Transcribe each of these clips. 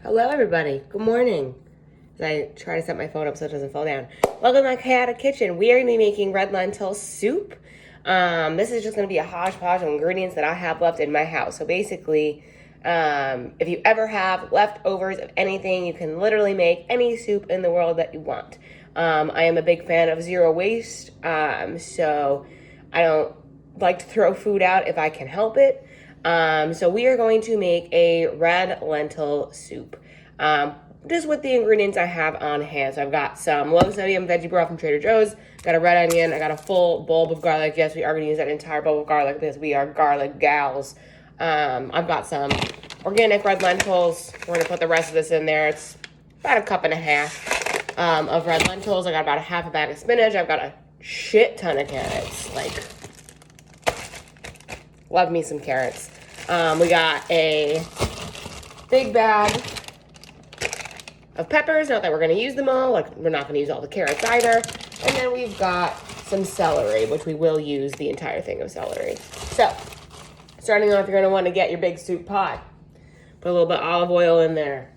Hello, everybody. Good morning. As I try to set my phone up so it doesn't fall down. Welcome to my chaotic kitchen. We are going to be making red lentil soup. This is just going to be a hodgepodge of ingredients that I have left in my house. So basically, if you ever have leftovers of anything, you can literally make any soup in the world that you want. I am a big fan of zero waste, so I don't like to throw food out if I can help it. So we are going to make a red lentil soup. Just with the ingredients I have on hand. So I've got some low sodium veggie broth from Trader Joe's, got a red onion, I got a full bulb of garlic. Yes, we are going to use that entire bulb of garlic because we are garlic gals. I've got some organic red lentils. We're going to put the rest of this in there. It's about a cup and a half of red lentils. I got about a half a bag of spinach. I've got a shit ton of carrots. Like, love me some carrots. We got a big bag of peppers. Not that we're going to use them all. Like, we're not going to use all the carrots either. And then we've got some celery, which we will use the entire thing of celery. So, starting off, you're going to want to get your big soup pot. Put a little bit of olive oil in there.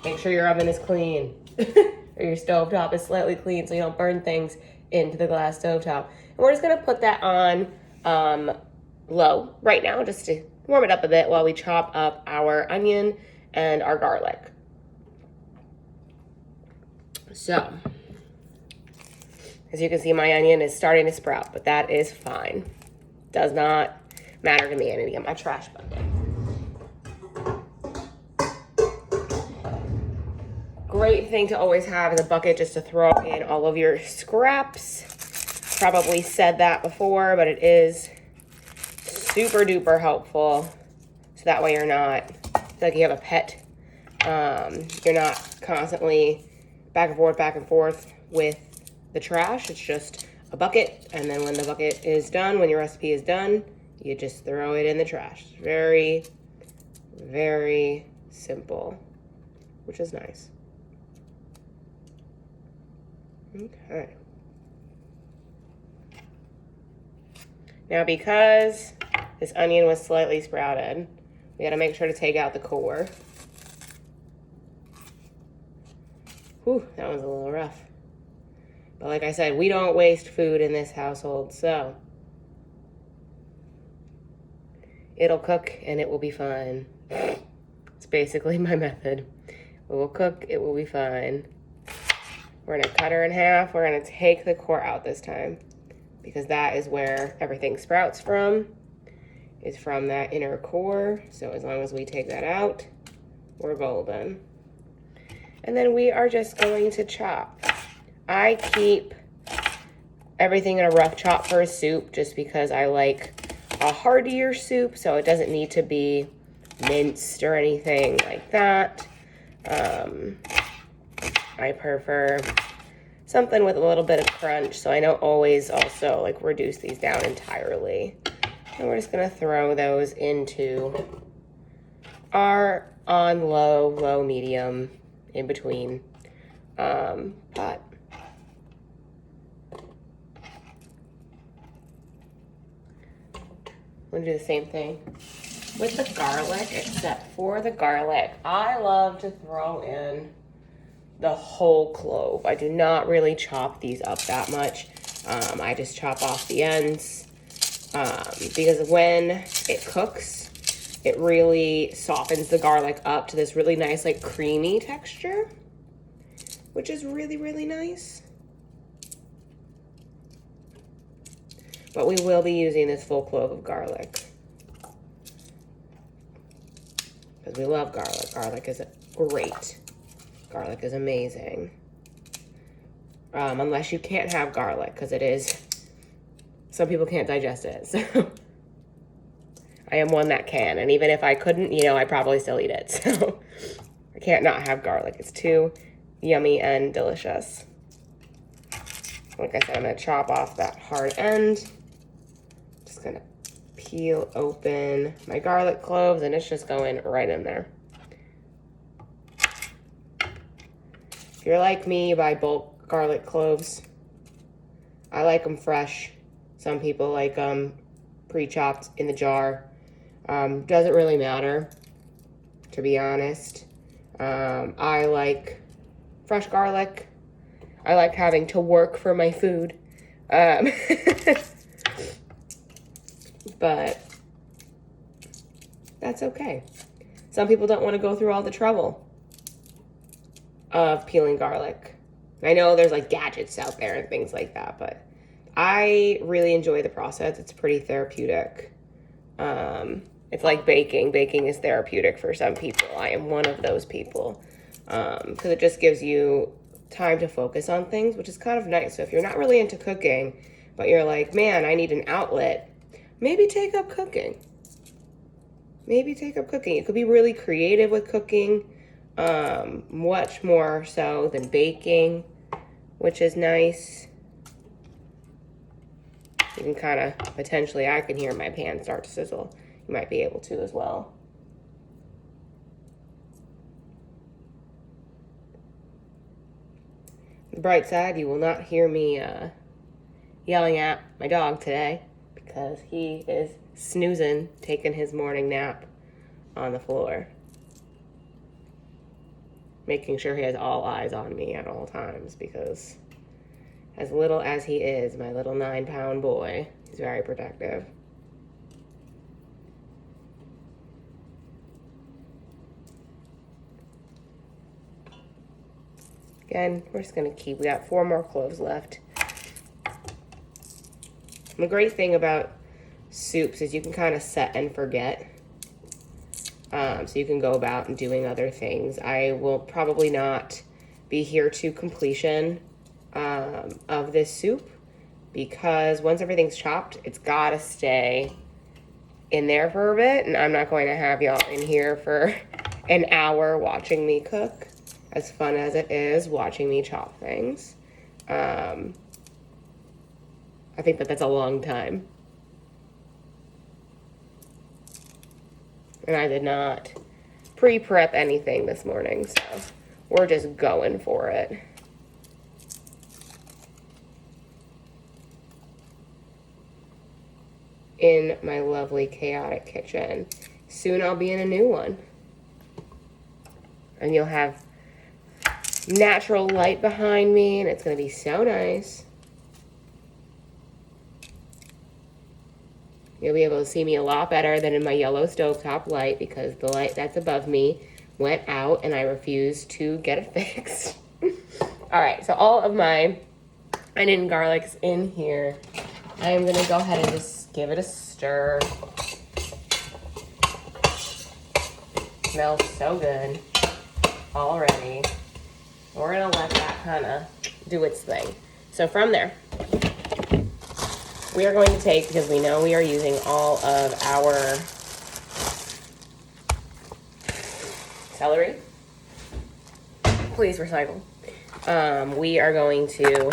Make sure your oven is clean. Or your stovetop is slightly clean so you don't burn things into the glass stovetop. And we're just going to put that on low right now just to warm it up a bit while we chop up our onion and our garlic. So, as you can see, my onion is starting to sprout, but that is fine. Does not matter to me. I need to get my trash bucket. Great thing to always have is a bucket just to throw in all of your scraps. Probably said that before, but it is super duper helpful. So that way you're not, it's like you have a pet. You're not constantly back and forth with the trash. It's just a bucket. And then when the bucket is done, when your recipe is done, you just throw it in the trash. Very, very simple, which is nice. Okay. Now, because this onion was slightly sprouted, we gotta make sure to take out the core. Whew, that was a little rough. But like I said, we don't waste food in this household, so it'll cook and it will be fine. It's basically my method. It will cook, it will be fine. We're gonna cut her in half. We're gonna take the core out this time because that is where everything sprouts from, is from that inner core. So as long as we take that out, we're golden. And then we are just going to chop. I keep everything in a rough chop for a soup just because I like a heartier soup, so it doesn't need to be minced or anything like that. I prefer something with a little bit of crunch, so I don't always also like reduce these down entirely. And we're just gonna throw those into our on low, medium, in between pot. I'm gonna do the same thing with the garlic, except for the garlic, I love to throw in the whole clove. I do not really chop these up that much. I just chop off the ends because when it cooks, it really softens the garlic up to this really nice, like, creamy texture, which is really, really nice. But we will be using this full clove of garlic because we love garlic. Garlic is great. Garlic is amazing. Unless you can't have garlic, because it is, some people can't digest it. So I am one that can. And even if I couldn't, I'd probably still eat it. So I can't not have garlic. It's too yummy and delicious. Like I said, I'm going to chop off that hard end. Just going to peel open my garlic cloves, and it's just going right in there. If you're like me, you buy bulk garlic cloves. I like them fresh. Some people like them pre-chopped in the jar. Doesn't really matter to be honest. I like fresh garlic. I like having to work for my food. But that's okay. Some people don't want to go through all the trouble of peeling garlic. I know there's like gadgets out there and things like that, but I really enjoy the process. It's pretty therapeutic. It's like baking. Baking is therapeutic for some people. I am one of those people. Because it just gives you time to focus on things, which is kind of nice. So if you're not really into cooking, but you're like, man, I need an outlet, maybe take up cooking. Maybe take up cooking. You could be really creative with cooking, much more so than baking, which is nice. You can kind of, potentially, I can hear my pan start to sizzle. You might be able to as well. The bright side, you will not hear me yelling at my dog today because he is snoozing, taking his morning nap on the floor. Making sure he has all eyes on me at all times because as little as he is, my little 9-pound boy, he's very protective. Again, we're just gonna keep, we got 4 more cloves left. And the great thing about soups is you can kind of set and forget. So you can go about and doing other things. I will probably not be here to completion of this soup because once everything's chopped, it's gotta stay in there for a bit, and I'm not going to have y'all in here for an hour watching me cook, as fun as it is watching me chop things. I think that's a long time. And I did not pre-prep anything this morning, so we're just going for it. In my lovely chaotic kitchen. Soon I'll be in a new one. And you'll have natural light behind me, and it's gonna be so nice. You'll be able to see me a lot better than in my yellow stovetop light because the light that's above me went out and I refused to get it fixed. All right, so all of my onion garlic's in here. I am gonna go ahead and just give it a stir. Smells so good already. We're gonna let that kind of do its thing. So from there, we are going to take, because we know we are using all of our celery. Please recycle. We are going to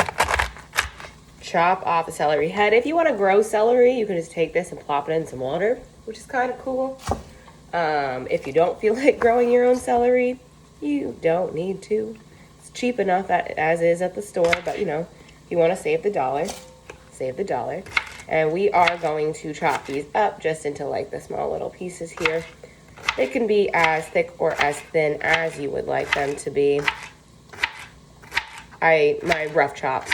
chop off the celery head. If you want to grow celery, you can just take this and plop it in some water, which is kind of cool. If you don't feel like growing your own celery, you don't need to. It's cheap enough as is at the store, but you know, if you want to save the dollar, save the dollar. And we are going to chop these up just into like the small little pieces here. They can be as thick or as thin as you would like them to be. My rough chops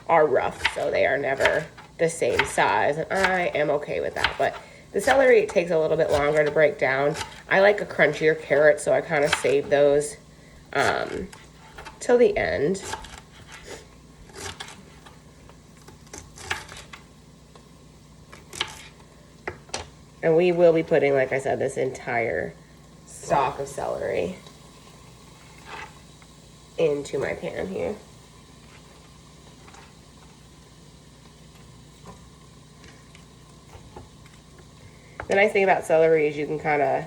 are rough, so they are never the same size, and I am okay with that. But the celery, it takes a little bit longer to break down. I like a crunchier carrot, so I kind of save those till the end. And we will be putting, like I said, this entire stalk of celery into my pan here. The nice thing about celery is you can kind of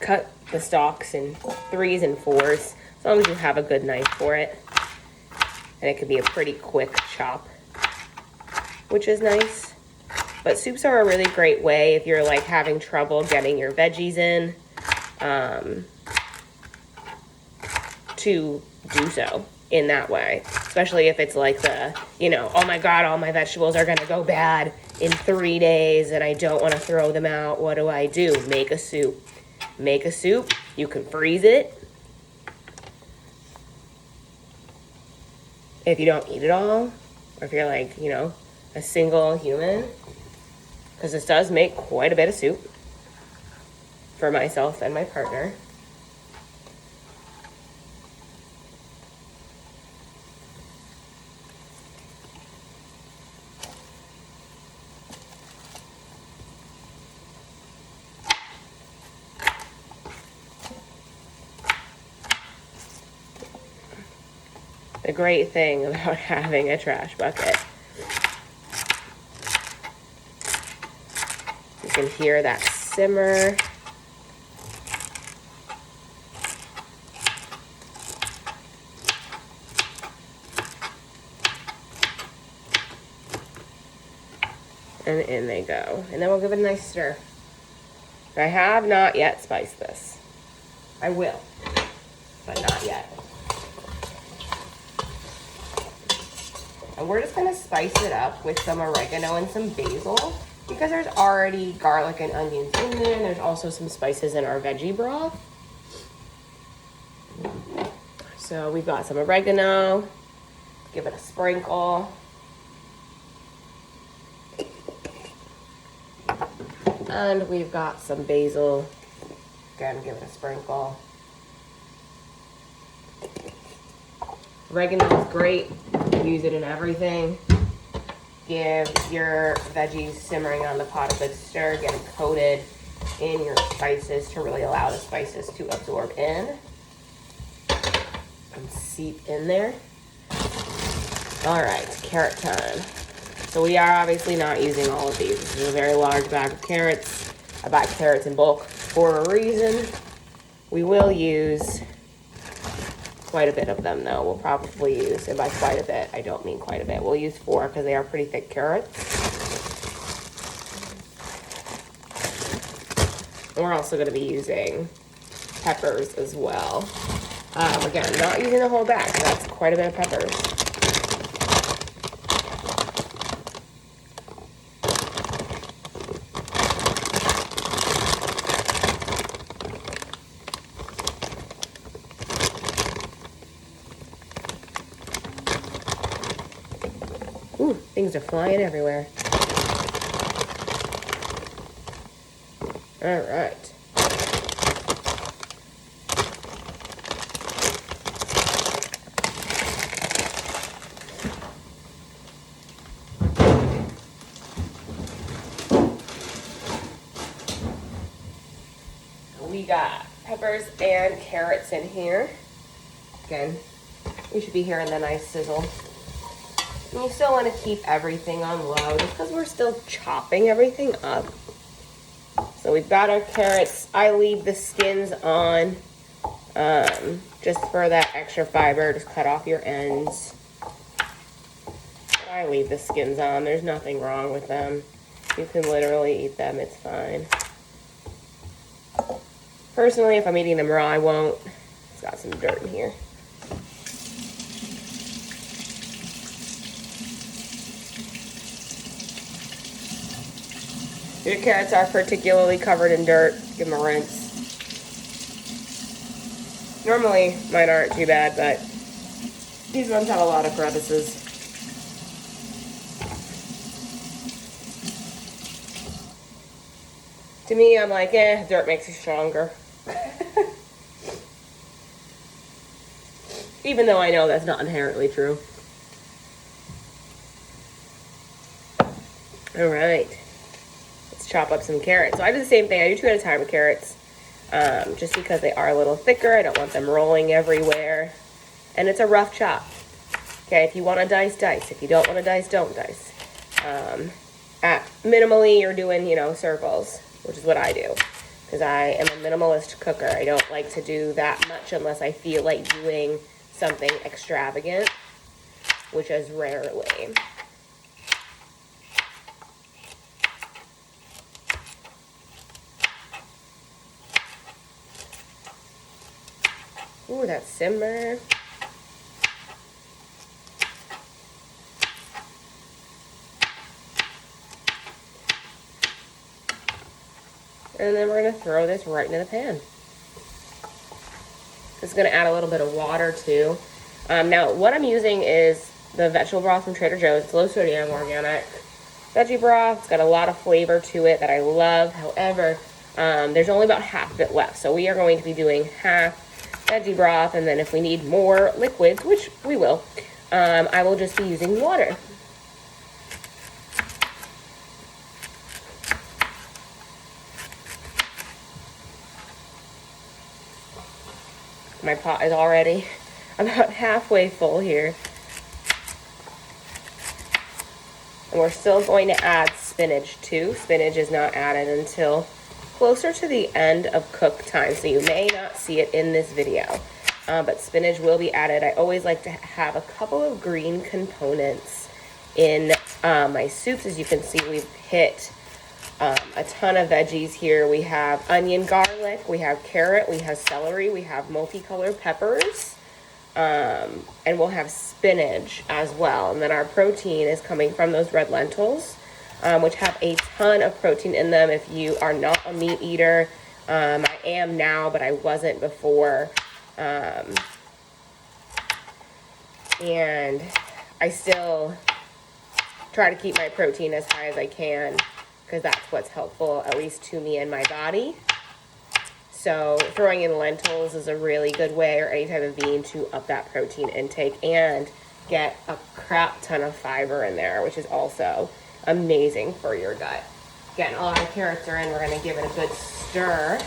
cut the stalks in 3s and 4s, as long as you have a good knife for it. And it can be a pretty quick chop, which is nice. But soups are a really great way if you're like having trouble getting your veggies in, to do so in that way. Especially if it's like the, you know, oh my God, all my vegetables are gonna go bad in 3 days and I don't want to throw them out, what do? Make a soup. Make a soup. You can freeze it if you don't eat it all, or if you're like, you know, a single human, because this does make quite a bit of soup for myself and my partner. The great thing about having a trash bucket, you can hear that simmer. And in they go. And then we'll give it a nice stir. I have not yet spiced this. I will, but not yet. And we're just gonna spice it up with some oregano and some basil because there's already garlic and onions in there. And there's also some spices in our veggie broth. So we've got some oregano. Give it a sprinkle. And we've got some basil. Again, give it a sprinkle. Oregano is great. Use it in everything. Give your veggies simmering on the pot a good stir. Get it coated in your spices to really allow the spices to absorb in and seep in there. All right, carrot time. So we are obviously not using all of these. This is a very large bag of carrots. I buy carrots in bulk for a reason. We will use quite a bit of them though. We'll probably use, and by quite a bit, I don't mean quite a bit. We'll use 4 because they are pretty thick carrots. And we're also going to be using peppers as well. Again, not using the whole bag. That's quite a bit of peppers. Ooh, things are flying everywhere. All right. We got peppers and carrots in here. Again, we should be hearing the nice sizzle. And you still want to keep everything on low just because we're still chopping everything up. So we've got our carrots. I leave the skins on just for that extra fiber. Just cut off your ends. I leave the skins on. There's nothing wrong with them. You can literally eat them. It's fine. Personally, if I'm eating them raw, I won't. It's got some dirt in here. If your carrots are particularly covered in dirt, give them a rinse. Normally, mine aren't too bad, but these ones have a lot of crevices. To me, I'm like, dirt makes you stronger. Even though I know that's not inherently true. All right. Let's chop up some carrots. So I do the same thing. I do 2 at a time with carrots. Just because they are a little thicker. I don't want them rolling everywhere. And it's a rough chop. Okay, if you want to dice, dice. If you don't want to dice, don't dice. Minimally, you're doing, circles, which is what I do. Because I am a minimalist cooker. I don't like to do that much unless I feel like doing something extravagant, which is rarely. Ooh, that simmer. And then we're gonna throw this right into the pan. It's gonna add a little bit of water too. Now what I'm using is the vegetable broth from Trader Joe's. It's low sodium, organic veggie broth. It's got a lot of flavor to it that I love. However, there's only about half of it left. So we are going to be doing half veggie broth, and then if we need more liquids, which we will, I will just be using water. My pot is already about halfway full here. And we're still going to add spinach too. Spinach is not added until closer to the end of cook time, so you may not see it in this video. But spinach will be added. I always like to have a couple of green components in my soups. As you can see, we've hit a ton of veggies here. We have onion, garlic, we have carrot, we have celery, we have multicolored peppers, and we'll have spinach as well. And then our protein is coming from those red lentils, which have a ton of protein in them. If you are not a meat eater, I am now, but I wasn't before. And I still try to keep my protein as high as I can, because that's what's helpful, at least to me and my body. So throwing in lentils is a really good way, or any type of bean, to up that protein intake and get a crap ton of fiber in there, which is also amazing for your gut. Again, all our carrots are in. We're going to give it a good stir.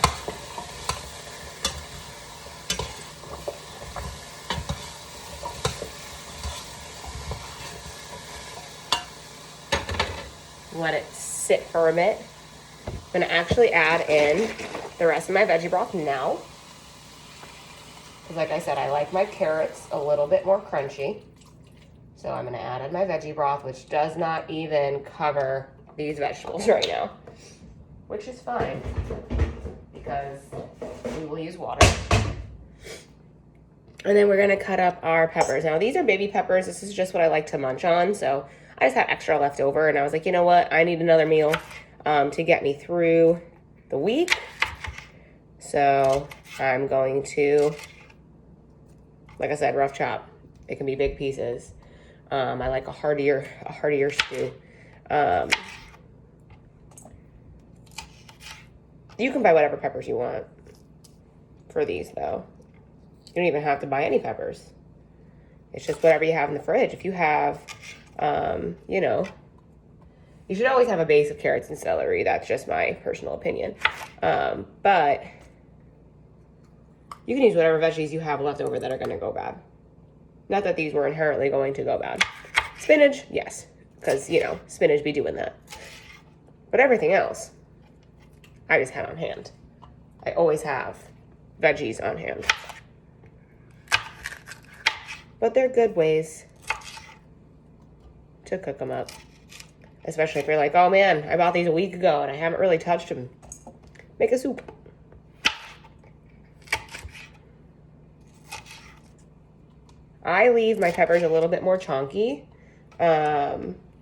Let it sit for a bit. I'm going to actually add in the rest of my veggie broth now. Because like I said, I like my carrots a little bit more crunchy. So I'm going to add in my veggie broth, which does not even cover these vegetables right now. Which is fine, because we will use water. And then we're going to cut up our peppers. Now these are baby peppers. This is just what I like to munch on. So I just had extra left over, and I was like, you know what? I need another meal to get me through the week. So I'm going to, like I said, rough chop. It can be big pieces. I like a heartier stew. You can buy whatever peppers you want for these, though. You don't even have to buy any peppers. It's just whatever you have in the fridge. If you have, you know, you should always have a base of carrots and celery. That's just my personal opinion. But you can use whatever veggies you have left over that are going to go bad. Not that these were inherently going to go bad. Spinach, yes, because, you know, spinach be doing that. But everything else, I just had on hand. I always have veggies on hand. But they're good ways to cook them up. Especially if you're like, oh man, I bought these a week ago and I haven't really touched them. Make a soup. I leave my peppers a little bit more chunky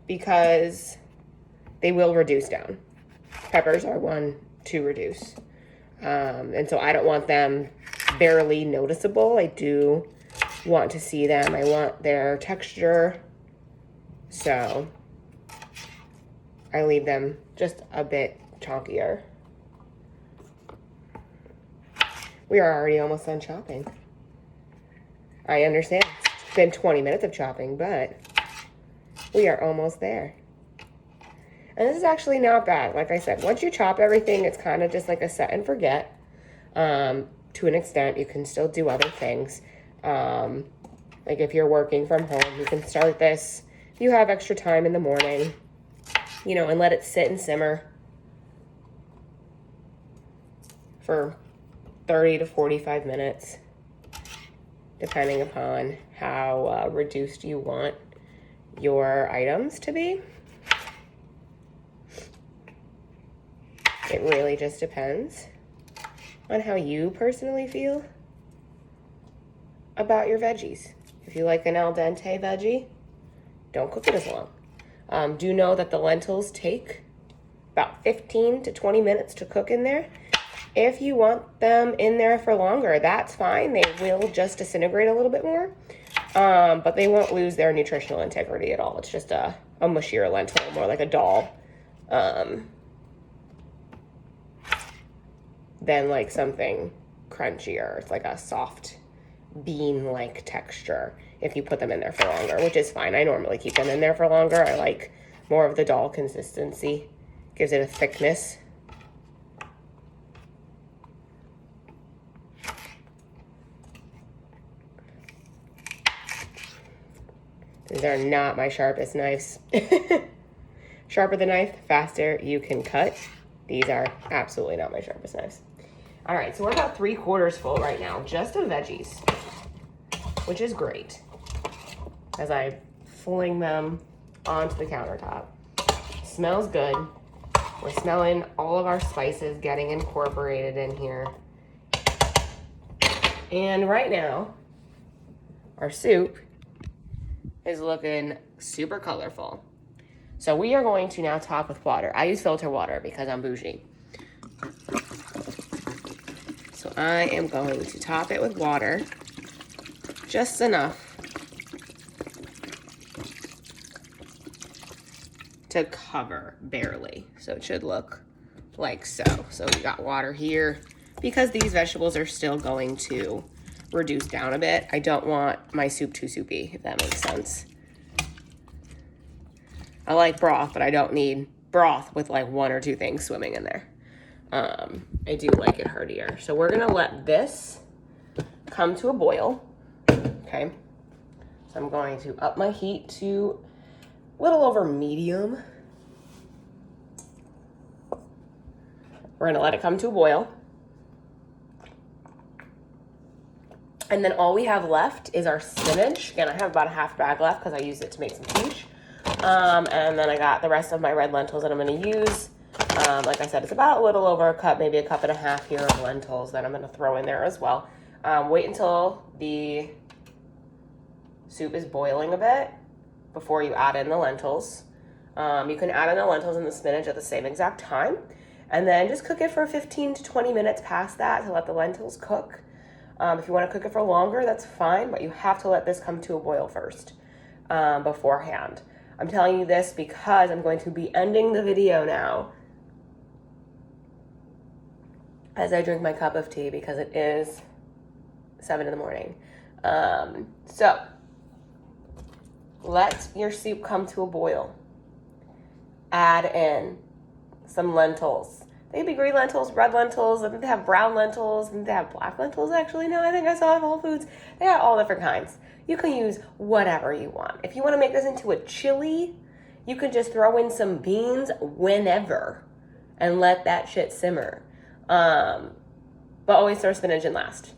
because they will reduce down. Peppers are one to reduce. And so I don't want them barely noticeable. I do want to see them. I want their texture. So I leave them just a bit chunkier. We are already almost done chopping. I understand it's been 20 minutes of chopping, but we are almost there. And this is actually not bad. Like I said, once you chop everything, it's kind of just like a set and forget. To an extent, you can still do other things. Like if you're working from home, you can start this. If you have extra time in the morning, you know, and let it sit and simmer for 30 to 45 minutes, depending upon how reduced you want your items to be. It really just depends on how you personally feel about your veggies. If you like an al dente veggie, don't cook it as long. Do know that the lentils take about 15 to 20 minutes to cook in there. If you want them in there for longer, that's fine. They will just disintegrate a little bit more, but they won't lose their nutritional integrity at all. It's just a mushier lentil, more like a dal, than like something crunchier. It's like a soft bean-like texture if you put them in there for longer, which is fine. I normally keep them in there for longer. I like more of the dal consistency. Gives it a thickness. These are not my sharpest knives. Sharper the knife, faster you can cut. These are absolutely not my sharpest knives. All right, so we're about 3/4 full right now, just of veggies, which is great, as I fling them onto the countertop. Smells good. We're smelling all of our spices getting incorporated in here. And right now, our soup is looking super colorful. So we are going to now top with water. I use filter water because I'm bougie. So I am going to top it with water, just enough to cover, barely. So it should look like so. So we got water here. Because these vegetables are still going to reduce down a bit, I don't want my soup too soupy, if that makes sense. I like broth, but I don't need broth with like 1 or 2 things swimming in there. I do like it heartier. So we're gonna let this come to a boil, okay? So I'm going to up my heat to a little over medium. We're gonna let it come to a boil. And then all we have left is our spinach. Again, I have about a half bag left because I used it to make some quiche. And then I got the rest of my red lentils that I'm going to use. Like I said, it's about a little over a cup, maybe a cup and a half here of lentils that I'm going to throw in there as well. Wait until the soup is boiling a bit before you add in the lentils. You can add in the lentils and the spinach at the same exact time. And then just cook it for 15 to 20 minutes past that to let the lentils cook. If you want to cook it for longer, that's fine, but you have to let this come to a boil first beforehand. I'm telling you this because I'm going to be ending the video now as I drink my cup of tea because it is 7 in the morning. So let your soup come to a boil. Add in some lentils. They could be green lentils, red lentils. I think they have brown lentils. I think they have black lentils, actually. No, I think I saw it at Whole Foods. They got all different kinds. You can use whatever you want. If you want to make this into a chili, you can just throw in some beans whenever and let that shit simmer. But always throw spinach in last.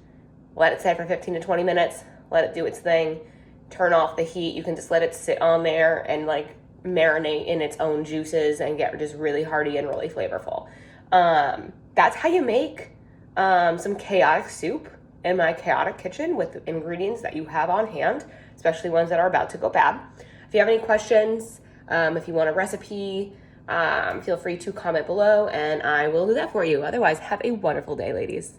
Let it sit for 15 to 20 minutes. Let it do its thing. Turn off the heat. You can just let it sit on there and like marinate in its own juices and get just really hearty and really flavorful. That's how you make some chaotic soup in my chaotic kitchen with ingredients that you have on hand, especially ones that are about to go bad. If you have any questions, if you want a recipe, feel free to comment below and I will do that for you. Otherwise, have a wonderful day, ladies.